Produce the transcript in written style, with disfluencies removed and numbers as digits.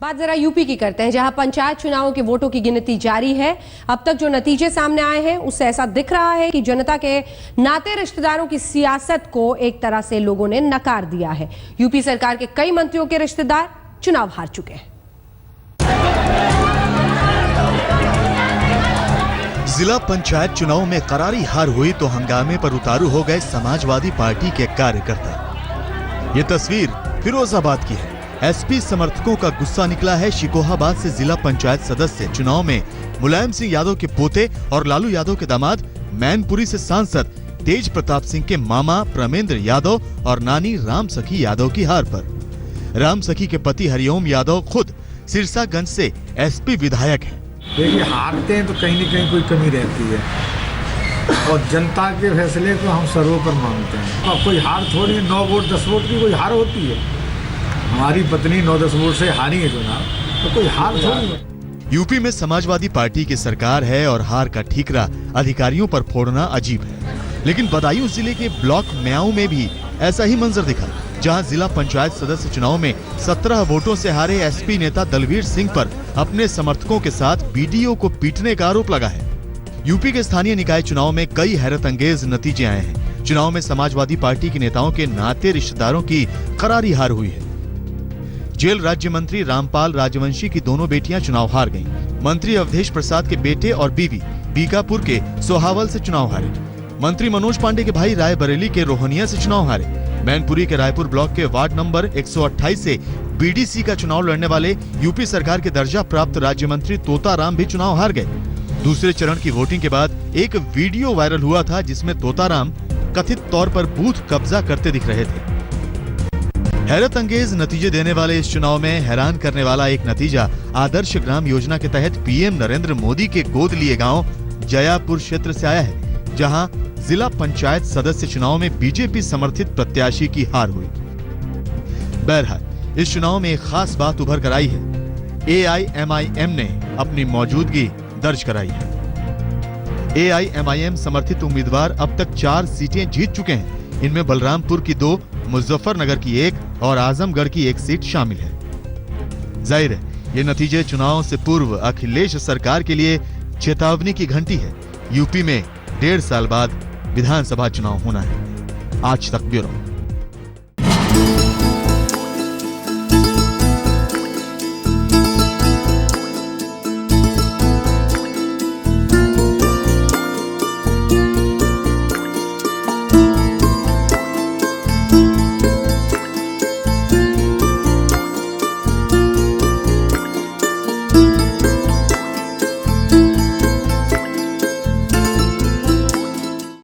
बात जरा यूपी की करते हैं, जहां पंचायत चुनावों के वोटों की गिनती जारी है। अब तक जो नतीजे सामने आए हैं उससे ऐसा दिख रहा है कि जनता के नाते रिश्तेदारों की सियासत को एक तरह से लोगों ने नकार दिया है। यूपी सरकार के कई मंत्रियों के रिश्तेदार चुनाव हार चुके हैं। जिला पंचायत चुनाव में करारी हार हुई तो हंगामे पर उतारू हो गए समाजवादी पार्टी के कार्यकर्ता। ये तस्वीर फिरोजाबाद की है। एसपी समर्थकों का गुस्सा निकला है। शिकोहाबाद से जिला पंचायत सदस्य चुनाव में मुलायम सिंह यादव के पोते और लालू यादव के दामाद, मैनपुरी से सांसद तेज प्रताप सिंह के मामा प्रमेंद्र यादव और नानी राम सखी यादव की हार पर। राम सखी के पति हरिओम यादव खुद सिरसागंज से एसपी विधायक हैं। देखिए, हारते हैं तो कहीं न कहीं कोई कमी रहती है और जनता के फैसले को हम सर्वोपरि मानते हैं। अब कोई हार थोड़ी 9 वोट 10 वोट की कोई हार होती है। हमारी पत्नी 9-10 वोट से हारी है चुनाव, तो कोई हार थोड़ी है। यूपी में समाजवादी पार्टी की सरकार है और हार का ठीकरा अधिकारियों पर फोड़ना अजीब है। लेकिन बदायूं जिले के ब्लॉक म्याऊं में भी ऐसा ही मंजर दिखा, जहां जिला पंचायत सदस्य चुनाव में 17 वोटों से हारे एसपी नेता दलवीर सिंह पर अपने समर्थकों के साथ बीडीओ को पीटने का आरोप लगा है। यूपी के स्थानीय निकाय चुनाव में कई हैरत अंगेज नतीजे आए हैं। चुनाव में समाजवादी पार्टी के नेताओं के नाते रिश्तेदारों की करारी हार हुई है। जेल राज्य मंत्री रामपाल राजवंशी की दोनों बेटियां चुनाव हार गईं। मंत्री अवधेश प्रसाद के बेटे और बीवी बीकापुर के सोहावल से चुनाव हारे। मंत्री मनोज पांडे के भाई रायबरेली के रोहनिया से चुनाव हारे। मैनपुरी के रायपुर ब्लॉक के वार्ड नंबर 128 से बीडीसी का चुनाव लड़ने वाले यूपी सरकार के दर्जा प्राप्त राज्य मंत्री तोताराम भी चुनाव हार गए। दूसरे चरण की वोटिंग के बाद एक वीडियो वायरल हुआ था, जिसमें तोताराम कथित तौर पर बूथ कब्जा करते दिख रहे थे। हैरत अंगेज नतीजे देने वाले इस चुनाव में हैरान करने वाला एक नतीजा आदर्श ग्राम योजना के तहत पीएम नरेंद्र मोदी के गोद लिए गांव जयापुर क्षेत्र से आया है, जहां जिला पंचायत सदस्य चुनाव में बीजेपी समर्थित प्रत्याशी की हार हुई। बहरहाल, इस चुनाव में एक खास बात उभर कर आई है। एआईएमआईएम ने अपनी मौजूदगी दर्ज कराई है। एआईएमआईएम समर्थित उम्मीदवार अब तक 4 सीटें जीत चुके हैं। इनमें बलरामपुर की 2, मुजफ्फरनगर की 1 और आजमगढ़ की 1 सीट शामिल है। जाहिर है, ये नतीजे चुनाव से पूर्व अखिलेश सरकार के लिए चेतावनी की घंटी है। यूपी में 1.5 साल बाद विधानसभा चुनाव होना है। आज तक ब्यूरो।